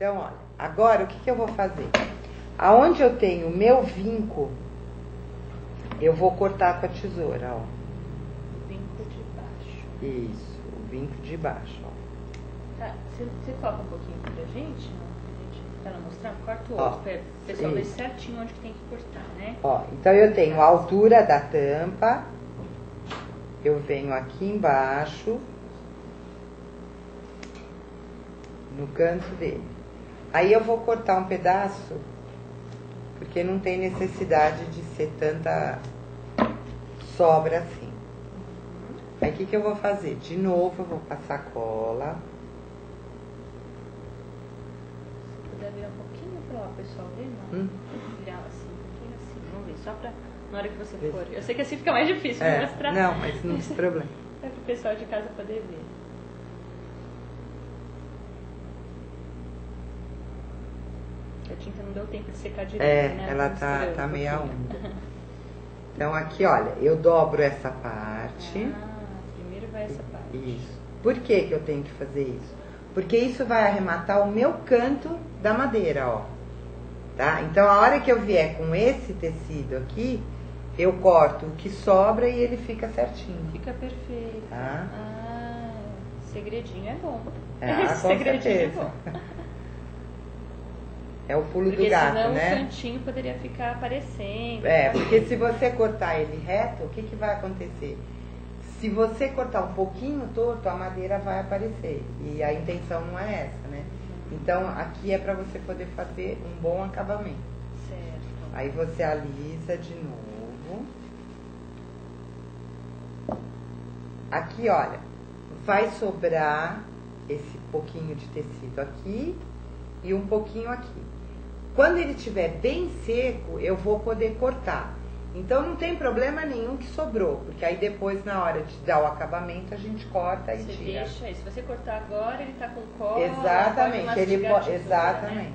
Então, olha, agora o que eu vou fazer? Aonde eu tenho o meu vinco, eu vou cortar com a tesoura, ó. Vinco de baixo. Isso, o vinco de baixo, ó. Tá, você coloca um pouquinho pra gente? Pra não mostrar? Corta o Ó, outro, pra o pessoal ver isso. certinho onde que tem que cortar, né? Ó, então eu tenho a altura da tampa, eu venho aqui embaixo, no canto dele. Aí eu vou cortar um pedaço, porque não tem necessidade de ser tanta sobra assim. Aí o que eu vou fazer? De novo eu vou passar cola. Se puder virar um pouquinho pra lá, o pessoal ver, não? Virar assim, um pouquinho assim, vamos ver, só pra na hora que você for. Eu sei que assim fica mais difícil de mostrar. Não, mas não tem problema. É pro pessoal de casa poder ver. A tinta não deu tempo de secar direito, né? Ela tá meia úmida. Então aqui, olha, eu dobro essa parte. Primeiro vai essa parte. Isso. Por que eu tenho que fazer isso? Porque isso vai arrematar o meu canto da madeira, ó. Tá? Então a hora que eu vier com esse tecido aqui, eu corto o que sobra e ele fica certinho. Fica perfeito. Tá? Segredinho é bom. Com segredinho certeza. é bom. É o pulo Porque do gato, senão né? o cantinho poderia ficar aparecendo. Porque se você cortar ele reto, o que vai acontecer? Se você cortar um pouquinho torto, a madeira vai aparecer. E a intenção não é essa, né? Então, aqui é para você poder fazer um bom acabamento. Certo. Aí você alisa de novo. Aqui, olha, vai sobrar esse pouquinho de tecido aqui e um pouquinho aqui. Quando ele estiver bem seco, eu vou poder cortar. Então não tem problema nenhum que sobrou, porque aí depois na hora de dar o acabamento a gente corta e você tira. Deixa aí. Se você cortar agora, ele tá com cola. Exatamente, ele pode. Exatamente.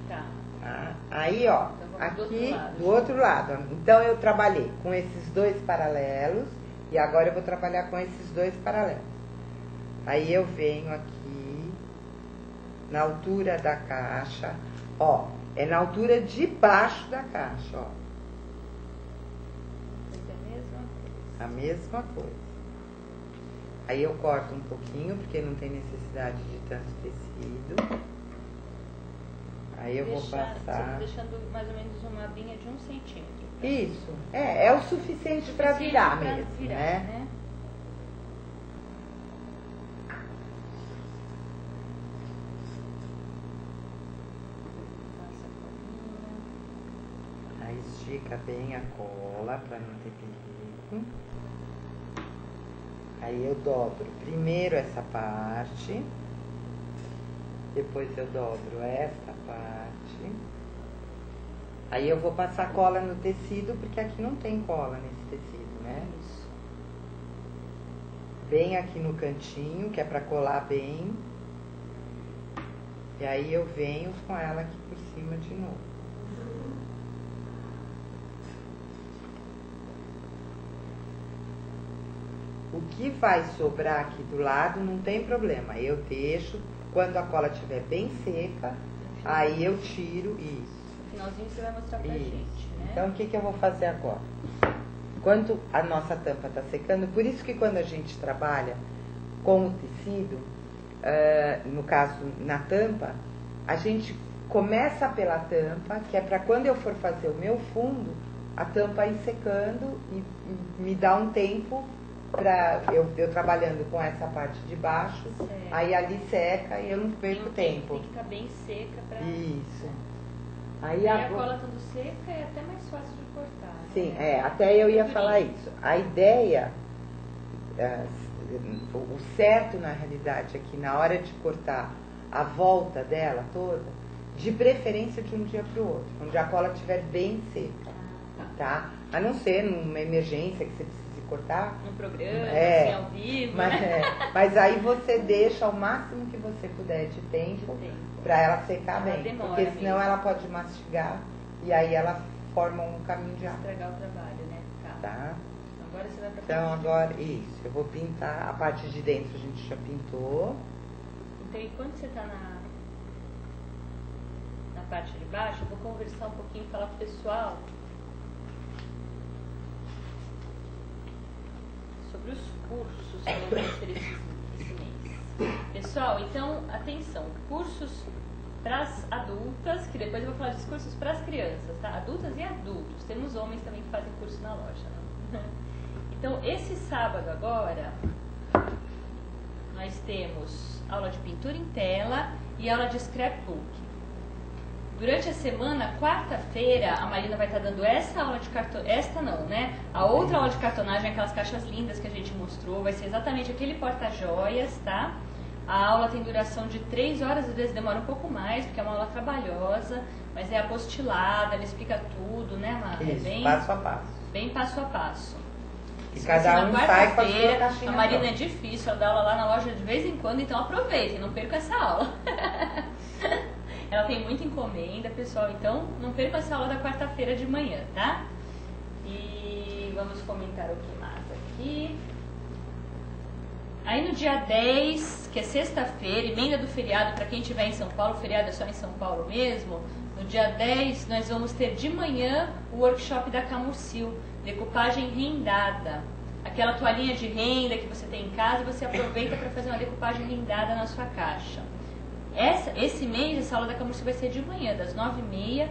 Tá. Tá. Aí, ó, Então, aqui do outro lado. Então eu trabalhei com esses dois paralelos e agora eu vou trabalhar com esses dois paralelos. Aí eu venho aqui na altura da caixa, ó, é na altura de baixo da caixa, ó. A mesma coisa. Aí eu corto um pouquinho, porque não tem necessidade de tanto tecido. Aí eu vou passar. Deixando mais ou menos uma abinha de 1 centímetro. Isso. É o suficiente para virar mesmo, né? Aí estica bem a cola para não ter perigo. Aí eu dobro primeiro essa parte, depois eu dobro esta parte. Aí eu vou passar cola no tecido, porque aqui não tem cola nesse tecido, né? Isso. Bem aqui no cantinho, que é para colar bem. E aí eu venho com ela aqui por cima de novo. O que vai sobrar aqui do lado não tem problema. Eu deixo, quando a cola estiver bem seca, aí eu tiro isso. No finalzinho você vai mostrar pra gente, né? Então o que eu vou fazer agora? Enquanto a nossa tampa está secando, por isso que quando a gente trabalha com o tecido, no caso na tampa, a gente começa pela tampa, que é para quando eu for fazer o meu fundo, a tampa ir secando e me dá um tempo para eu trabalhando com essa parte de baixo, aí ali seca e eu não perco tempo. Tem que estar bem seca para. Isso. Aí a cola estando seca é até mais fácil de cortar. Sim, até eu ia falar isso. A ideia, o certo na realidade é que na hora de cortar a volta dela toda, de preferência de um dia para o outro, onde a cola estiver bem seca, tá? A não ser numa emergência que você precise cortar. No programa, assim, ao vivo. Mas aí você deixa o máximo que você puder de tempo para ela secar bem, porque senão ela pode mastigar e aí ela forma um caminho de água. Estragar o trabalho, né? Tá? Agora você vai pra Então agora, isso, eu vou pintar a parte de dentro, a gente já pintou. Então enquanto você tá na parte de baixo, eu vou conversar um pouquinho, falar com o pessoal sobre os cursos que vão ser esse mês. Pessoal, então, atenção, cursos para as adultas, que depois eu vou falar dos cursos para as crianças, tá? Adultas e adultos. Temos homens também que fazem curso na loja, né? Então, esse sábado agora, nós temos aula de pintura em tela e aula de scrapbook. Durante a semana, quarta-feira, a Marina vai estar dando essa aula de cartonagem, esta não, né? A outra aula de cartonagem, aquelas caixas lindas que a gente mostrou, vai ser exatamente aquele porta-joias, tá? A aula tem duração de 3 horas, às vezes demora um pouco mais, porque é uma aula trabalhosa, mas é apostilada, ela explica tudo, né, Marina? Isso, bem, passo a passo. Bem passo a passo. E cada um sai com a sua caixinha. A Marina é difícil, ela dá aula lá na loja de vez em quando, então aproveitem, não percam essa aula. Ela tem muita encomenda, pessoal, então não percam essa aula da quarta-feira de manhã, tá? E vamos comentar o que mais aqui. Aí no dia 10, que é sexta-feira, emenda do feriado, para quem estiver em São Paulo, o feriado é só em São Paulo mesmo. No dia 10, nós vamos ter de manhã o workshop da Camucil, decupagem rendada. Aquela toalhinha de renda que você tem em casa, você aproveita para fazer uma decupagem rendada na sua caixa. Esse mês, essa aula da Camucil vai ser de manhã, das 9h30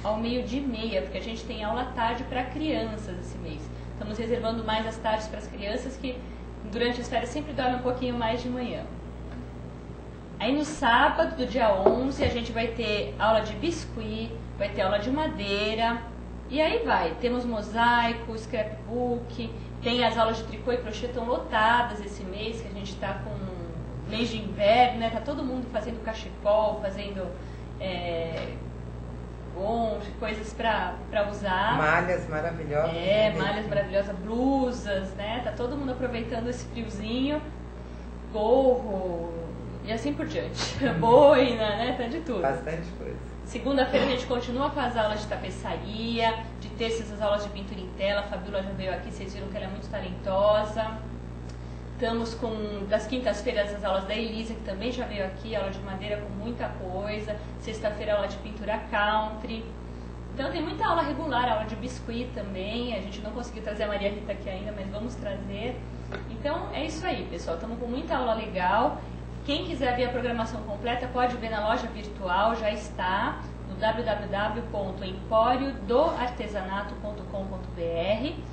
ao 12h30, porque a gente tem aula à tarde para crianças esse mês. Estamos reservando mais as tardes para as crianças que durante as férias sempre dormem um pouquinho mais de manhã. Aí no sábado, do dia 11, a gente vai ter aula de biscuit, vai ter aula de madeira, e aí vai. Temos mosaico, scrapbook, tem as aulas de tricô e crochê estão lotadas esse mês, que a gente está com mês de inverno, né? Tá todo mundo fazendo cachecol, fazendo coisas para usar. Malhas maravilhosas. Malhas maravilhosas, blusas, né? Tá todo mundo aproveitando esse friozinho, gorro e assim por diante. Boina, né? Tá de tudo. Bastante coisa. Segunda-feira a gente continua com as aulas de tapeçaria, de terças as aulas de pintura em tela. A Fabiola já veio aqui, vocês viram que ela é muito talentosa. Estamos com, das quintas-feiras, as aulas da Elisa, que também já veio aqui, aula de madeira com muita coisa. Sexta-feira, aula de pintura country. Então tem muita aula regular, aula de biscuit também. A gente não conseguiu trazer a Maria Rita aqui ainda, mas vamos trazer. Então é isso aí, pessoal. Estamos com muita aula legal. Quem quiser ver a programação completa, pode ver na loja virtual, já está no www.emporiodoartesanato.com.br.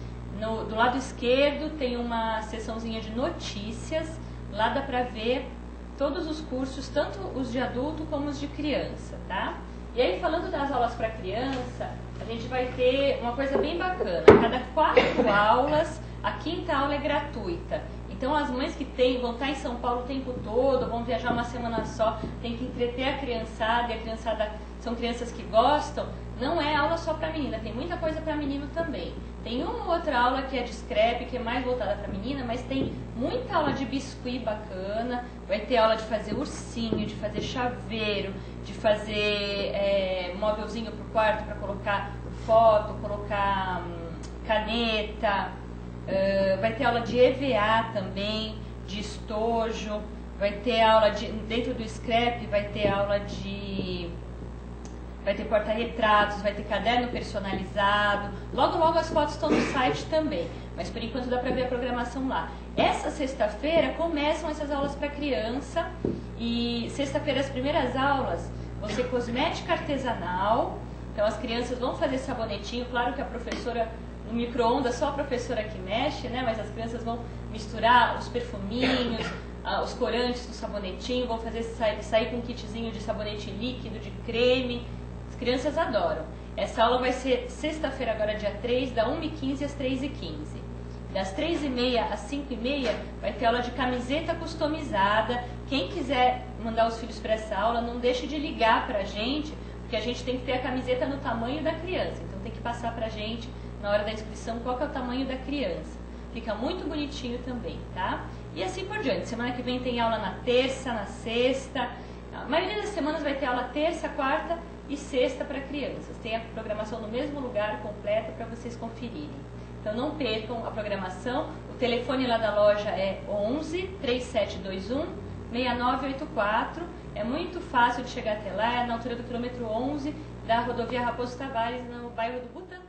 Do lado esquerdo tem uma seçãozinha de notícias, lá dá pra ver todos os cursos, tanto os de adulto como os de criança, tá? E aí, falando das aulas para criança, a gente vai ter uma coisa bem bacana. A cada 4 aulas, a 5ª aula é gratuita. Então, as mães que vão estar em São Paulo o tempo todo, vão viajar uma semana só, tem que entreter a criançada, e a criançada são crianças que gostam. Não é aula só para menina, tem muita coisa para menino também. Tem uma outra aula que é de scrap, que é mais voltada para menina, mas tem muita aula de biscuit bacana. Vai ter aula de fazer ursinho, de fazer chaveiro, de fazer móvelzinho para o quarto para colocar foto, colocar caneta. Vai ter aula de EVA também, de estojo. Vai ter aula dentro do scrap, vai ter aula de... Vai ter porta-retratos, vai ter caderno personalizado. Logo, logo as fotos estão no site também. Mas por enquanto dá para ver a programação lá. Essa sexta-feira começam essas aulas para criança. E sexta-feira as primeiras aulas vão ser cosmética artesanal. Então as crianças vão fazer sabonetinho. Claro que a professora, no micro-ondas, só a professora que mexe, né? Mas as crianças vão misturar os perfuminhos, os corantes do sabonetinho. Vão fazer sair com um kitzinho de sabonete líquido, de creme. Crianças adoram. Essa aula vai ser sexta-feira, agora dia 3, da 1h15 às 3h15. Das 3h30 às 5h30 vai ter aula de camiseta customizada. Quem quiser mandar os filhos para essa aula, não deixe de ligar para a gente, porque a gente tem que ter a camiseta no tamanho da criança. Então tem que passar para a gente, na hora da inscrição, qual que é o tamanho da criança. Fica muito bonitinho também, tá? E assim por diante. Semana que vem tem aula na terça, na sexta. A maioria das semanas vai ter aula terça, quarta e sexta para crianças. Tem a programação no mesmo lugar, completa, para vocês conferirem. Então não percam a programação. O telefone lá da loja é 11 3721 6984. É muito fácil de chegar até lá, é na altura do quilômetro 11 da rodovia Raposo Tavares, no bairro do Butantã.